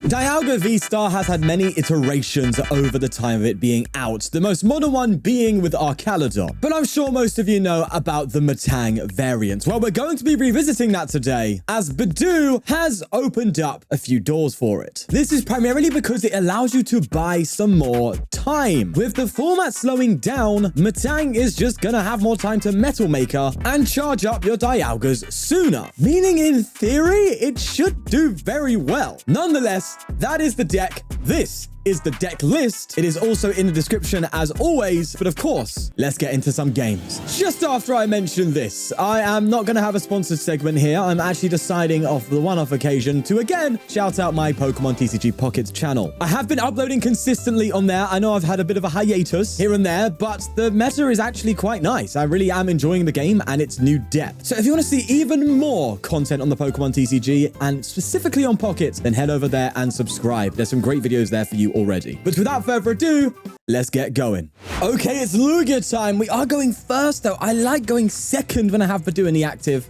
Dialga VSTAR has had many iterations over the time of it being out, the most modern one being with Arcaladon. But I'm sure most of you know about the Metang variant. Well, we're going to be revisiting that today, as Budew has opened up a few doors for it. This is primarily because it allows you to buy some more time. With the format slowing down, Metang is just gonna have more time to Metal Maker and charge up your Dialgas sooner. Meaning, in theory, it should do very well. Nonetheless, that is the deck. This is the deck list. It is also in the description as always, but of course, let's get into some games. Just after I mention this, I am not going to have a sponsored segment here. I'm actually deciding off the one-off occasion to again shout out my Pokemon TCG Pockets channel. I have been uploading consistently on there. I know I've had a bit of a hiatus here and there, but the meta is actually quite nice. I really am enjoying the game and its new depth. So if you want to see even more content on the Pokemon TCG and specifically on Pockets, then head over there and subscribe. There's some great videos there for you already. But without further ado, let's get going. Okay, it's Lugia time. We are going first, though. I like going second when I have Budew in the active.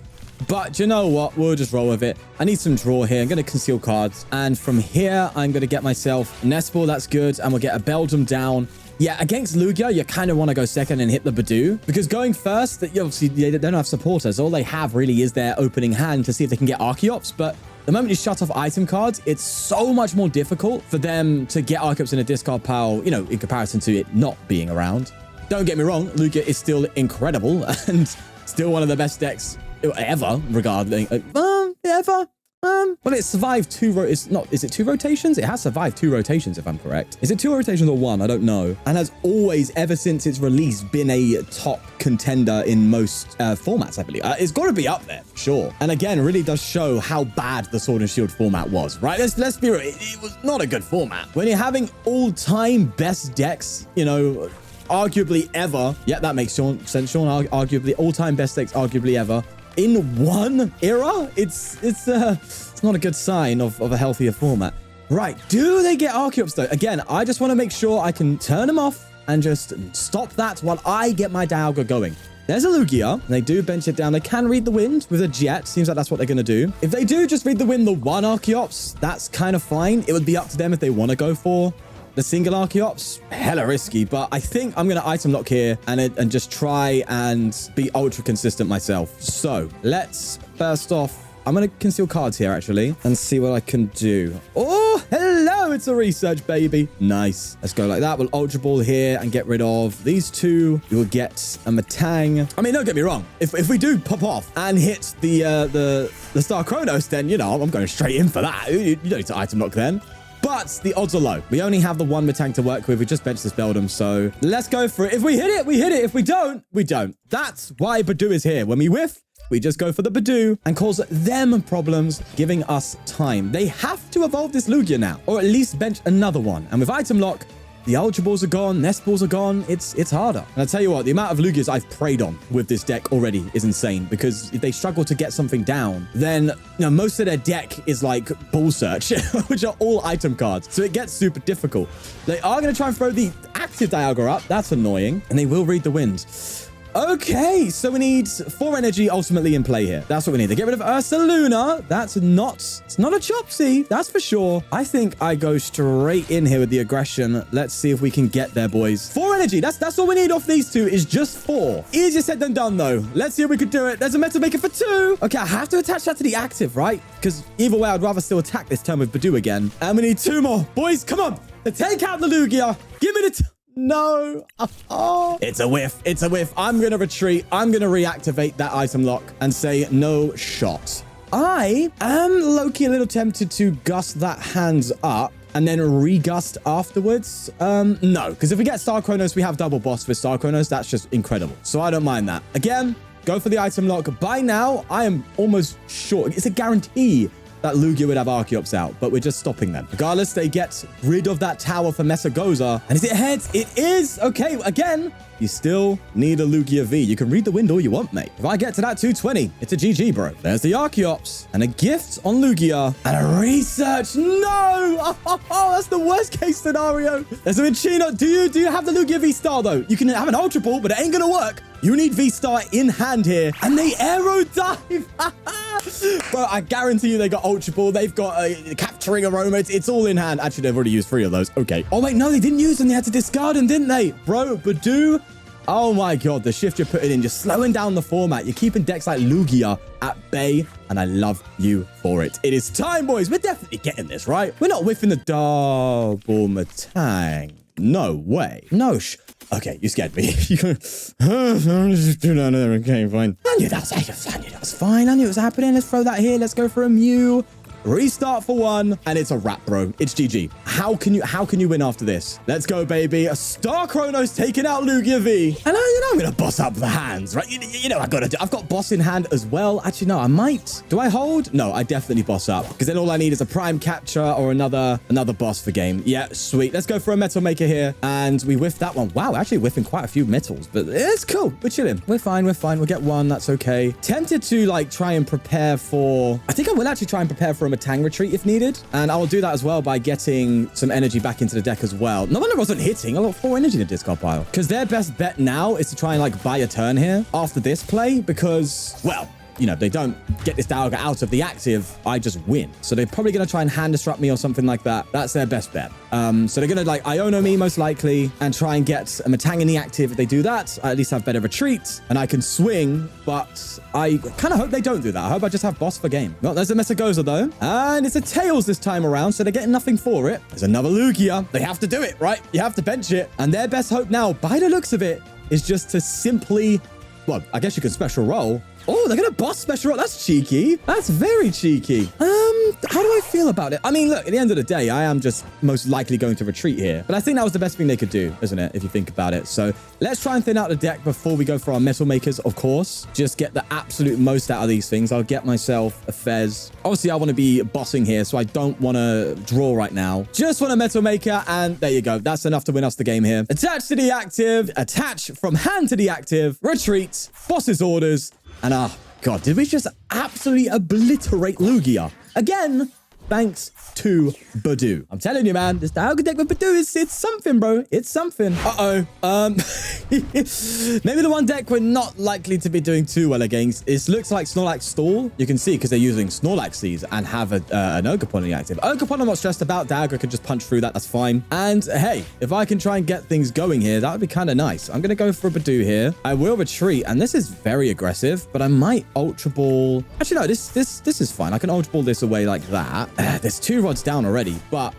But you know what? We'll just roll with it. I need some draw here. I'm going to conceal cards. And from here, I'm going to get myself a Nest Ball. That's good. And we'll get a Beldum down. Yeah, against Lugia, you kind of want to go second and hit the Budew. Because going first, obviously, they don't have supporters. All they have really is their opening hand to see if they can get Archeops. But the moment you shut off item cards, it's so much more difficult for them to get Archeops in a discard pile, you know, in comparison to it not being around. Don't get me wrong, Lugia is still incredible and still one of the best decks ever, regarding ever. Well, it survived is it 2 rotations? It has survived 2 rotations, if I'm correct. Is it 2 rotations or 1? I don't know. And has always, ever since its release, been a top contender in most formats, I believe. It's got to be up there, for sure. And again, really does show how bad the Sword and Shield format was, right? Let's be real. It was not a good format. When you're having all-time best decks, you know, arguably ever. Yeah, that makes sense, Sean. Arguably, all-time best decks, arguably ever. In one era, it's not a good sign of a healthier format. Right, do they get Archeops though? Again, I just want to make sure I can turn them off and just stop that while I get my Dialga going. There's a Lugia. They do bench it down. They can read the wind with a jet. Seems like that's what they're going to do. If they do just read the wind, the one Archeops, that's kind of fine. It would be up to them if they want to go for the single Archeops. Hella risky, but I think I'm going to item lock here and just try and be ultra consistent myself. So let's first off, I'm going to conceal cards here actually and see what I can do. Oh, hello. It's a research baby. Nice. Let's go like that. We'll Ultra Ball here and get rid of these two. You'll get a Metang. I mean, don't get me wrong. If we do pop off and hit the Star Chronos, then, you know, I'm going straight in for that. You don't need to item lock then. But the odds are low. We only have the one Metang to work with. We just benched this Beldum, so let's go for it. If we hit it, we hit it. If we don't, we don't. That's why Budew is here. When we whiff, we just go for the Budew and cause them problems, giving us time. They have to evolve this Lugia now, or at least bench another one. And with item lock, the Ultra Balls are gone, Nest Balls are gone. It's harder. And I'll tell you what, the amount of Lugias I've preyed on with this deck already is insane, because if they struggle to get something down, then you know, most of their deck is like Ball Search, which are all item cards. So it gets super difficult. They are going to try and throw the active Dialga up. That's annoying. And they will read the wind. Okay, so we need 4 energy ultimately in play here. That's what we need. They get rid of Ursaluna. It's not a Chopsy, that's for sure. I think I go straight in here with the aggression. Let's see if we can get there, boys. 4 energy. That's all we need off these two is just 4. Easier said than done, though. Let's see if we can do it. There's a Metal Maker for 2. Okay, I have to attach that to the active, right? Because either way, I'd rather still attack this turn with Budew again. And we need 2 more. Boys, come on. Take out the Lugia. Give me the... No. It's a whiff. It's a whiff. I'm going to retreat. I'm going to reactivate that item lock and say no shot. I am low-key a little tempted to gust that hands up and then re-gust afterwards. No, because if we get Star Chronos, we have double boss with Star Chronos. That's just incredible. So I don't mind that. Again, go for the item lock. By now, I am almost sure. It's a guarantee that Lugia would have Archeops out, but we're just stopping them. Regardless, they get rid of that tower for Mesagoza. And is it heads? It is. Okay, again, you still need a Lugia V. You can read the wind all you want, mate. If I get to that 220, it's a GG, bro. There's the Archeops and a gift on Lugia and a research. No! Oh, that's the worst case scenario. There's a Minchino. Do you have the Lugia V-Star, though? You can have an Ultra Ball, but it ain't gonna work. You need V-Star in hand here. And they aero dive. Bro, I guarantee you they got Ultra Ball. They've got capturing aroma. It's all in hand. Actually, they've already used 3 of those. Okay. Oh, wait, no, they didn't use them. They had to discard them, didn't they? Bro, Budew. Oh, my God. The shift you're putting in, just slowing down the format. You're keeping decks like Lugia at bay, and I love you for it. It is time, boys. We're definitely getting this, right? We're not whiffing the double Metang. No way. No Okay, you scared me. Okay, fine. I knew that was fine. I knew it was happening. Let's throw that here. Let's go for a Mew. Restart for 1, and it's a wrap, bro. It's GG. How can you win after this? Let's go, baby. A Star Chronos taking out Lugia V. And I'm gonna boss up the hands, right? You know I've got boss in hand as well. Actually, no, I might. Do I hold? No, I definitely boss up, because then all I need is a prime capture or another boss for game. Yeah, sweet. Let's go for a Metal Maker here, and we whiffed that one. Wow, actually whiffing quite a few metals, but it's cool. We're chilling. We're fine. We'll get 1. That's okay. Tempted to like try and prepare for. I think I will actually try and prepare for a Metang retreat if needed, and I will do that as well by getting some energy back into the deck as well. No wonder I wasn't hitting. I got 4 energy in the discard pile, because their best bet now is to try and like buy a turn here after this play, because, well, you know, they don't get this Dialga out of the active, I just win. So they're probably going to try and hand disrupt me or something like that. That's their best bet. So they're going to like Iono me most likely and try and get a Metang in the active. If they do that, I at least have better retreat and I can swing, but I kind of hope they don't do that. I hope I just have boss for game. Well, there's a Messagoza though, and it's a Tails this time around, so they're getting nothing for it. There's another Lugia. They have to do it, right? You have to bench it. And their best hope now, by the looks of it, is just to simply, well, I guess you can special roll. Oh, they're going to boss special roll. That's cheeky. That's very cheeky. How do I feel about it? I mean, look, at the end of the day, I am just most likely going to retreat here. But I think that was the best thing they could do, isn't it? If you think about it. So let's try and thin out the deck before we go for our Metal Makers, of course. Just get the absolute most out of these things. I'll get myself a Fez. Obviously, I want to be bossing here, so I don't want to draw right now. Just want a Metal Maker, and there you go. That's enough to win us the game here. Attach to the active. Attach from hand to the active. Retreat. Boss's orders. And God, did we just absolutely obliterate Lugia? Again, thanks to Budew. I'm telling you, man, this Dialga deck with Budew it's something, bro. It's something. Maybe the one deck we're not likely to be doing too well against. It looks like Snorlax Stall. You can see because they're using Snorlaxes and have an Ogerpon in the active. Ogerpon I'm not stressed about. Dialga could just punch through that. That's fine. And hey, if I can try and get things going here, that would be kind of nice. I'm going to go for a Budew here. I will retreat, and this is very aggressive, but I might Ultra Ball. Actually, no, this is fine. I can Ultra Ball this away like that. There's 2 rods down already, but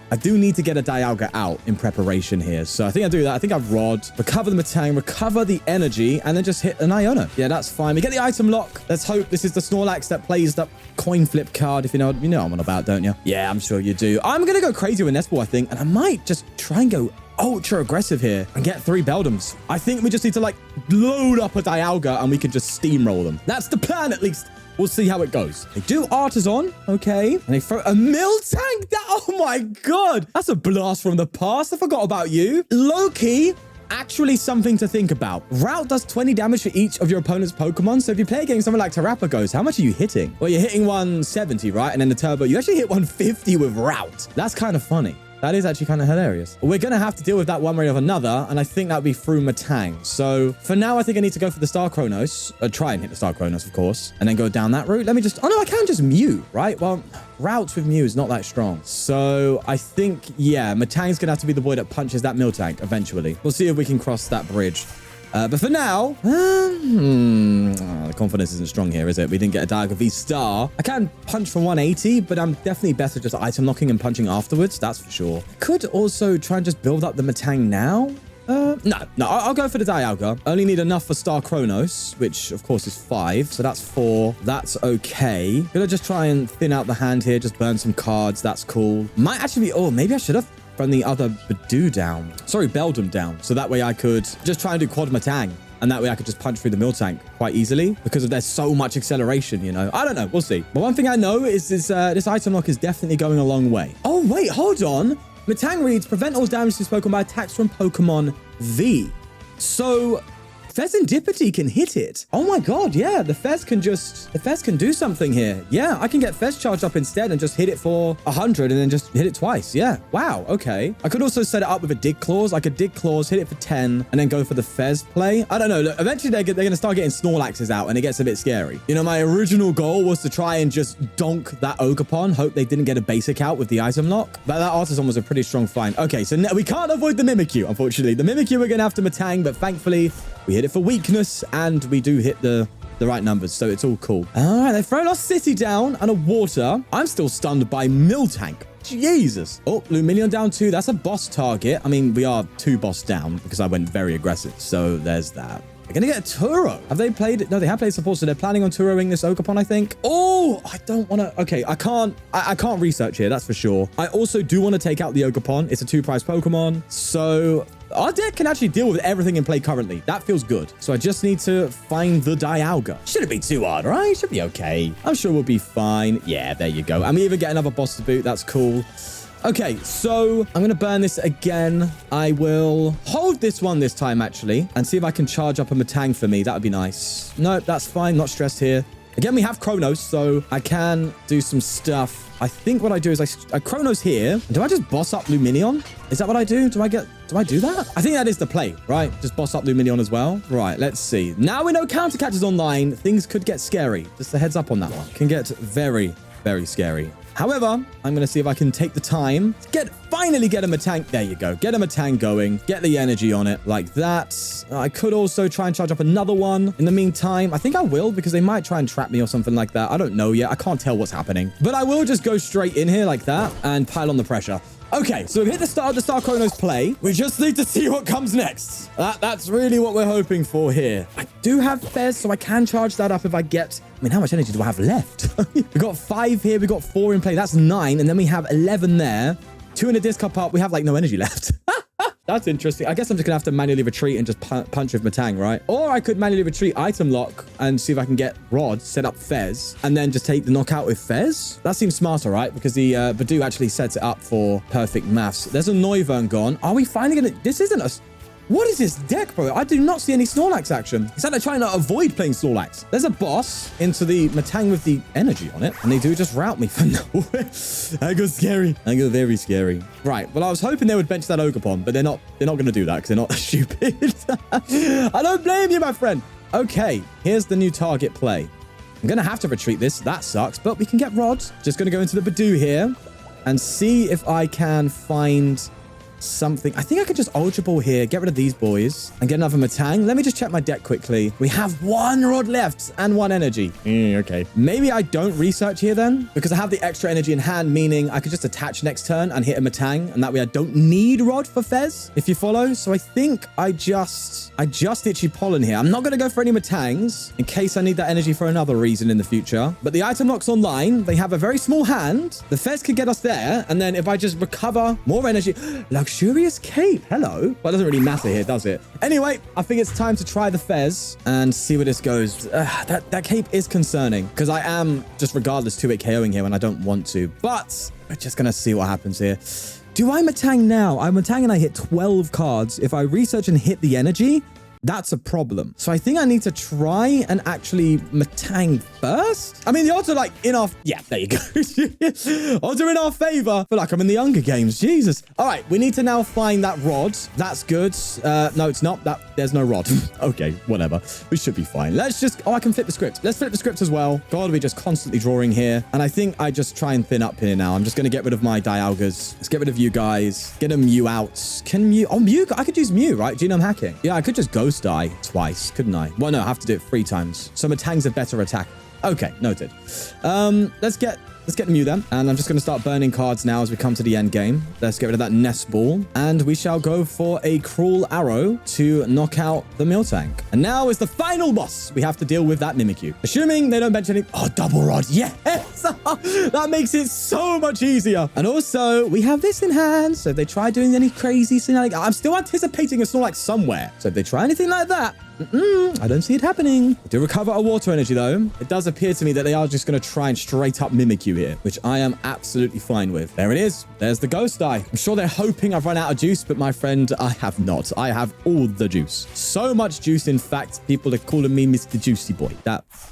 I do need to get a Dialga out in preparation here. So I think I do that. I think I've Rod, recover the Metang, recover the energy, and then just hit an Iono. Yeah, that's fine. We get the item lock. Let's hope this is the Snorlax that plays that coin flip card, if you know what I'm on about, don't you? Yeah, I'm sure you do. I'm going to go crazy with Nest Ball, I think, and I might just try and go ultra aggressive here and get 3 Beldums. I think we just need to like load up a Dialga and we can just steamroll them. That's the plan, at least. We'll see how it goes. They do Artisan, okay. And they throw a Miltank. Oh my God. That's a blast from the past. I forgot about you. Low-key, actually something to think about. Route does 20 damage for each of your opponent's Pokemon. So if you play against someone like Terrapagos, how much are you hitting? Well, you're hitting 170, right? And then the Turbo, you actually hit 150 with Route. That's kind of funny. That is actually kind of hilarious. We're going to have to deal with that one way or another, and I think that would be through Metang. So for now, I think I need to go for the Star Chronos. Try and hit the Star Chronos, of course, and then go down that route. Let me just... Oh, no, I can just Mew, right? Well, routes with Mew is not that strong. So I think, yeah, Metang's going to have to be the boy that punches that Miltank eventually. We'll see if we can cross that bridge. But for now, the confidence isn't strong here, is it? We didn't get a Dialga V-Star. I can punch from 180, but I'm definitely better just item locking and punching afterwards. That's for sure. Could also try and just build up the Metang now. No, I'll go for the Dialga. Only need enough for Star Chronos, which of course is 5. So that's 4. That's okay. Gonna just try and thin out the hand here. Just burn some cards. That's cool. Might actually be... Oh, maybe I should have from the other Budew down. Sorry, Beldum down. So that way I could just try and do quad Metang. And that way I could just punch through the Miltank quite easily because there's so much acceleration, you know. I don't know. We'll see. But one thing I know is this item lock is definitely going a long way. Oh, wait, hold on. Metang reads, prevent all damage to this Pokemon by attacks from Pokemon V. So Fezandipiti can hit it. Oh my god, yeah, the Fez can do something here. Yeah, I can get Fez charged up instead and just hit it for 100 and then just hit it twice. Yeah, wow, okay. I could also set it up with a dig clause. I could dig clause, hit it for 10, and then go for the Fez play. I don't know. Look, eventually they're going to start getting Snorlaxes out and it gets a bit scary. You know, my original goal was to try and just donk that Ogerpon, hope they didn't get a basic out with the item lock. But that Artisan was a pretty strong find. Okay, so now we can't avoid the Mimikyu, unfortunately. The Mimikyu we're going to have to Metang, but thankfully we hit it for weakness, and we do hit the right numbers, so it's all cool. All right, they've thrown our city down and a water. I'm still stunned by Miltank. Jesus. Oh, Luminion down 2. That's a boss target. I mean, we are 2 boss down because I went very aggressive, so there's that. They're going to get a Turo. Have they played it? No, they have played support, so they're planning on Turoing this Ogerpon, I think. Oh, I don't want to. Okay, I can't research here, that's for sure. I also do want to take out the Ogerpon. It's a 2-prize Pokemon, so our deck can actually deal with everything in play currently. That feels good. So I just need to find the Dialga. Shouldn't be too hard, right? Should be okay. I'm sure we'll be fine. Yeah, there you go. And we even get another boss to boot. That's cool. Okay, so I'm going to burn this again. I will hold this one this time, actually, and see if I can charge up a Metang for me. That would be nice. No, that's fine. Not stressed here. Again, we have Chronos, so I can do some stuff. I think what I do is I Chronos here. Do I just boss up Luminion? Is that what I do? Do I do that? I think that is the play, right? Just boss up Luminion as well. Right, let's see. Now we know Counter Catch is online. Things could get scary. Just a heads up on that one. Can get very, very scary. However, I'm going to see if I can take the time to finally get a Metang. There you go. Get a Metang going. Get the energy on it like that. I could also try and charge up another one. In the meantime, I think I will because they might try and trap me or something like that. I don't know yet. I can't tell what's happening. But I will just go straight in here like that and pile on the pressure. Okay, so we've hit the start of the Star Chronos play. We just need to see what comes next. That's really what we're hoping for here. I do have Fez, so I can charge that up if I get... I mean, how much energy do I have left? We got 5 here. We got 4 in play. That's 9. And then we have 11 there. 2 in a disc up. We have like no energy left. That's interesting. I guess I'm just going to have to manually retreat and just punch with Metang, right? Or I could manually retreat item lock and see if I can get Rod, set up Fez, and then just take the knockout with Fez. That seems smarter, right? Because the Budew actually sets it up for perfect maths. There's a Noivern gone. Are we finally going to... This isn't a... What is this deck, bro? I do not see any Snorlax action. It's like they're trying to avoid playing Snorlax. There's a boss into the Metang with the energy on it, and they do just route me for nowhere. That got scary. That got very scary. Right. Well, I was hoping they would bench that Ogerpon, but they're not going to do that because they're not stupid. I don't blame you, my friend. Okay. Here's the new target play. I'm going to have to retreat this. That sucks, but we can get Rod. Just going to go into the Budew here and see if I can find... something. I think I could just Ultra Ball here, get rid of these boys, and get another Metang. Let me just check my deck quickly. We have 1 Rod left and 1 energy. Okay. Maybe I don't research here then, because I have the extra energy in hand, meaning I could just attach next turn and hit a Metang, and that way I don't need Rod for Fez, if you follow. So I think I just Itchy Pollen here. I'm not going to go for any Metangs in case I need that energy for another reason in the future. But the item lock's online. They have a very small hand. The Fez could get us there, and then if I just recover more energy... Luxurious cape. Hello. Well, it doesn't really matter here, does it? Anyway, I think it's time to try the Fez and see where this goes. That cape is concerning because I am just regardless 2-hit KOing here when I don't want to. But we're just going to see what happens here. Do I Metang now? I'm Metang and I hit 12 cards. If I research and hit the energy, that's a problem. So I think I need to try and actually Metang first. I mean, the odds are like in our... Yeah, there you go. Odds are in our favor. I feel like I'm in the Hunger Games. Jesus. All right, we need to now find that Rod. That's good. No, it's not. There's no Rod. Okay, whatever. We should be fine. Let's just... Oh, I can flip the script. Let's flip the script as well. God, we're just constantly drawing here. And I think I just try and thin up here now. I'm just going to get rid of my Dialgas. Let's get rid of you guys. Get a Mew out. Can Mew... Oh, Mew... I could use Mew, right? Genome hacking. Yeah, I could just Ghost die twice, couldn't I? Well, no, I have to do it 3 times. So Metang's a better attack. Okay, noted. Let's get Mew then. And I'm just going to start burning cards now as we come to the end game. Let's get rid of that Nest Ball. And we shall go for a Cruel Arrow to knock out the Miltank. And now is the final boss. We have to deal with that Mimikyu. Assuming they don't bench any... Oh, double Rod. Yes! That makes it so much easier. And also, we have this in hand. So if they try doing any crazy thing like... I'm still anticipating a Snorlax somewhere. So if they try anything like that... I don't see it happening. Do recover a water energy, though. It does appear to me that they are just going to try and straight up mimic you here, which I am absolutely fine with. There it is. There's the ghost eye. I'm sure they're hoping I've run out of juice, but my friend, I have not. I have all the juice. So much juice, in fact, people are calling me Mr. Juicy Boy.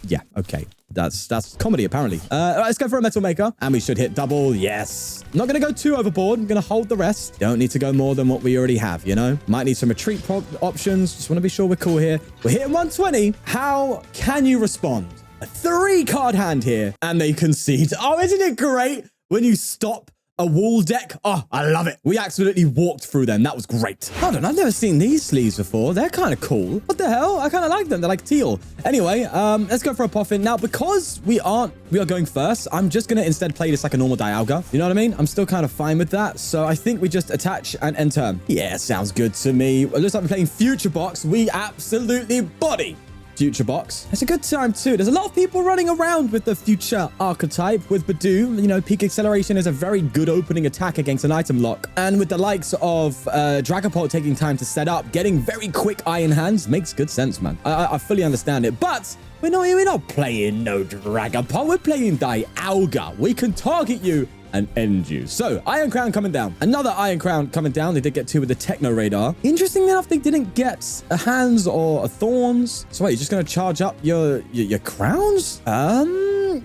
Yeah, okay. That's comedy, apparently. Let's go for a Metal Maker. And we should hit double. Yes. I'm not going to go too overboard. I'm going to hold the rest. Don't need to go more than what we already have, you know? Might need some retreat options. Just want to be sure we're cool here. We're hitting 120. How can you respond? A 3-card hand here. And they concede. Oh, isn't it great when you stop a wall deck? Oh, I love it. We absolutely walked through them. That was great. Hold on, I've never seen these sleeves before. They're kind of cool. What the hell? I kind of like them. They're like teal. Anyway, let's go for a Poffin. Now, because we are going first, I'm just going to instead play this like a normal Dialga. You know what I mean? I'm still kind of fine with that. So I think we just attach and end turn. Yeah, sounds good to me. It looks like we're playing Future Box. We absolutely body Future Box. It's a good time too. There's a lot of people running around with the Future archetype. With Budew, you know, Peak Acceleration is a very good opening attack against an item lock. And with the likes of Dragapult taking time to set up, getting very quick Iron Hands makes good sense, man. I fully understand it. But we're not playing no Dragapult. We're playing Dialga. We can target you and end you. So, Iron Crown coming down. Another Iron Crown coming down. They did get 2 with the Techno Radar. Interesting enough, they didn't get a Hands or a Thorns. So, wait, you're just going to charge up your crowns?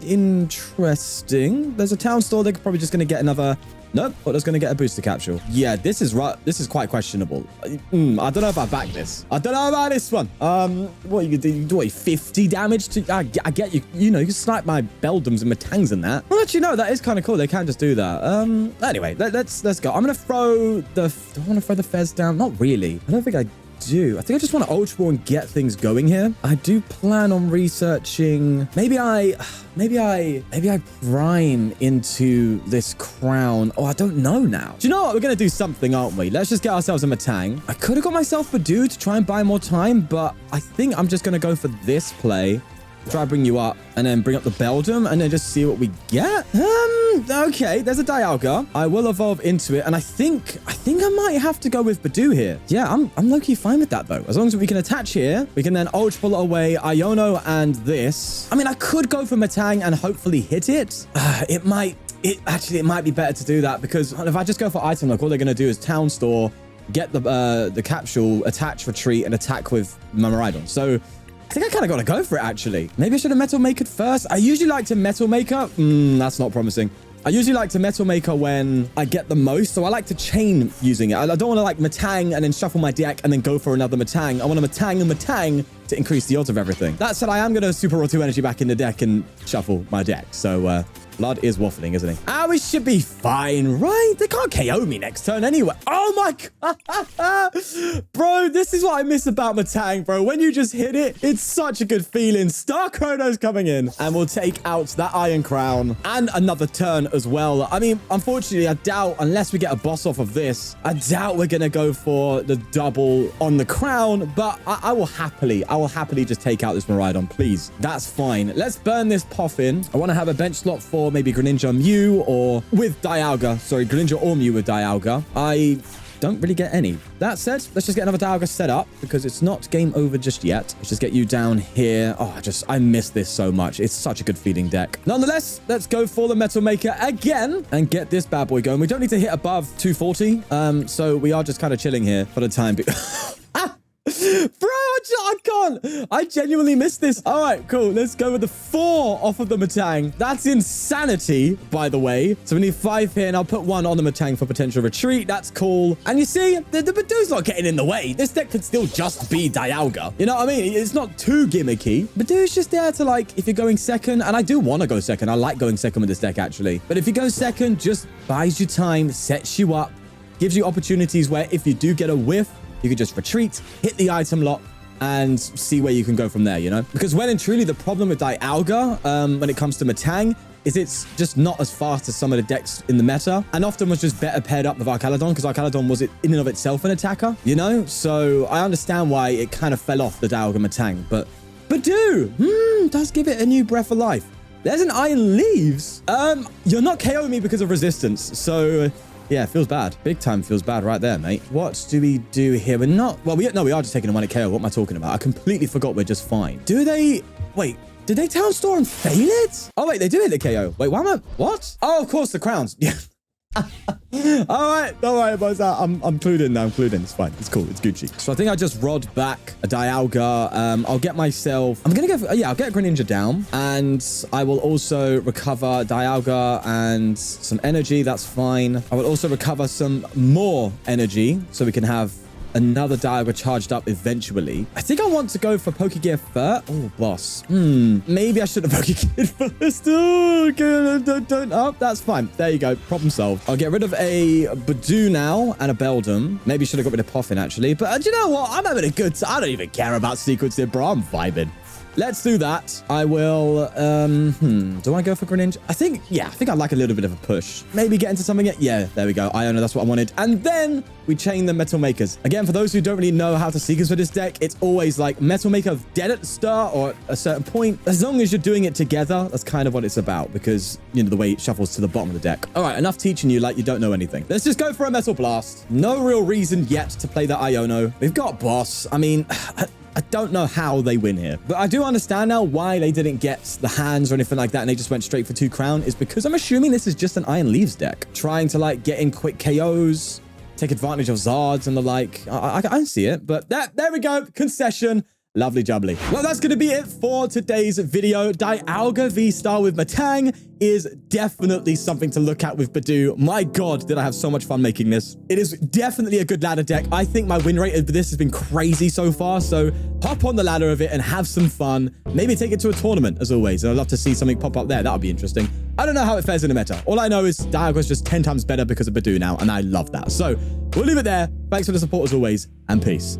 Interesting. There's a Town Store. They're probably just going to get another... Nope, but it's going to get a booster capsule. Yeah, this is quite questionable. I don't know if I back this. I don't know about this one. What you could do? What, 50 damage to? I get you. You know, you can snipe my Beldums and Metangs and that. Well, actually, no, that is kind of cool. They can just do that. Anyway, let's go. I'm going to throw the. Do I want to throw the Fez down? Not really. I don't think I do. I think I just want to Ultra Ball and get things going here. I do plan on researching. Maybe I prime into this crown. Oh, I don't know now. Do you know what? We're going to do something, aren't we? Let's just get ourselves a Metang. I could have got myself Budew to try and buy more time, but I think I'm just going to go for this play. Try to bring you up and then bring up the Beldum and then just see what we get. Okay, there's a Dialga. I will evolve into it, and I think I might have to go with Budew here. Yeah, I'm low-key fine with that though. As long as we can attach here, we can then Ultra Ball away Iono and this. I mean, I could go for Metang and hopefully hit it. It might be better to do that, because if I just go for item lock, all they're going to do is Town Store, get the capsule, attach, retreat, and attack with Mamaridon. So I think I kind of got to go for it, actually. Maybe I should have Metal Maker first. I usually like to Metal Maker. That's not promising. I usually like to Metal Maker when I get the most, so I like to chain using it. I don't want to like Metang and then shuffle my deck and then go for another Metang. I want to Metang and Metang to increase the odds of everything. That said, I am going to Super Raw 2 Energy back in the deck and shuffle my deck. So, Blood is waffling, isn't he? We should be fine, right? They can't KO me next turn anyway. Oh my God. Bro, this is what I miss about Metang, bro. When you just hit it, it's such a good feeling. Star Chrono's coming in, and we'll take out that Iron Crown and another turn as well. I mean, unfortunately, I doubt, unless we get a boss off of this, I doubt we're going to go for the double on the crown, but I will happily just take out this Miraidon, please. That's fine. Let's burn this Poffin. I want to have a bench slot for maybe Greninja Mew or with Dialga. Sorry, Greninja or Mew with Dialga. I don't really get any. That said, let's just get another Dialga set up because it's not game over just yet. Let's just get you down here. Oh, I miss this so much. It's such a good feeding deck. Nonetheless, let's go for the Metal Maker again and get this bad boy going. We don't need to hit above 240. So we are just kind of chilling here for the time. Bro, I can't. I genuinely missed this. All right, cool. Let's go with the 4 off of the Metang. That's insanity, by the way. So we need 5 here, and I'll put 1 on the Metang for potential retreat. That's cool. And you see, the Budew's not getting in the way. This deck could still just be Dialga. You know what I mean? It's not too gimmicky. Budew's just there to, like, if you're going second, and I do want to go second. I like going second with this deck, actually. But if you go second, just buys you time, sets you up, gives you opportunities where if you do get a whiff, you can just retreat, hit the item lock, and see where you can go from there, you know? Because well and truly, the problem with Dialga, when it comes to Metang, is it's just not as fast as some of the decks in the meta, and often was just better paired up with Arcaladon, because Arcaladon was in and of itself an attacker, you know? So I understand why it kind of fell off the Dialga Metang, but Budew, does give it a new breath of life. There's an Iron Leaves. You're not KOing me because of resistance, so Yeah, it feels bad. Big time feels bad right there, mate. What do we do here? We're not... Well, we are just taking a 1 KO. What am I talking about? I completely forgot we're just fine. Do they... Wait, did they Town Store and fail it? Oh, wait, they do hit the KO. Wait, why am I... What? Oh, of course, the crowns. Yeah. All right, don't worry about that. I'm clued in now. I'm clued in. It's fine. It's cool. It's Gucci. So I think I just rod back a Dialga. I'll get myself... I'm going to go... Yeah, I'll get Greninja down. And I will also recover Dialga and some energy. That's fine. I will also recover some more energy so we can have another Dialga charged up eventually. I think I want to go for Pokégear first. Oh, boss. Maybe I should have Pokégeared first. Oh, don't up. That's fine. There you go. Problem solved. I'll get rid of a Budew now and a Beldum. Maybe should have got rid of Poffin, actually. But do you know what? I'm having a good time. I don't even care about sequence here, bro. I'm vibing. Let's do that. I will, do I go for Greninja? I think I'd like a little bit of a push. Maybe get into something. Yeah, there we go. Iono, that's what I wanted. And then we chain the Metal Makers. Again, for those who don't really know how to sequence for this deck, it's always like Metal Maker dead at the start or at a certain point. As long as you're doing it together, that's kind of what it's about because, you know, the way it shuffles to the bottom of the deck. All right, enough teaching you like you don't know anything. Let's just go for a Metal Blast. No real reason yet to play that Iono. We've got Boss. I mean... I don't know how they win here, but I do understand now why they didn't get the hands or anything like that and they just went straight for 2 crown is because I'm assuming this is just an Iron Leaves deck. Trying to like get in quick KOs, take advantage of Zards and the like. I see it, but there we go. Concession. Lovely jubbly. Well, that's going to be it for today's video. Dialga VSTAR with Metang is definitely something to look at with Budew. My God, did I have so much fun making this. It is definitely a good ladder deck. I think my win rate of this has been crazy so far. So hop on the ladder of it and have some fun. Maybe take it to a tournament as always. And I'd love to see something pop up there. That would be interesting. I don't know how it fares in the meta. All I know is Dialga's just 10 times better because of Budew now. And I love that. So we'll leave it there. Thanks for the support as always and peace.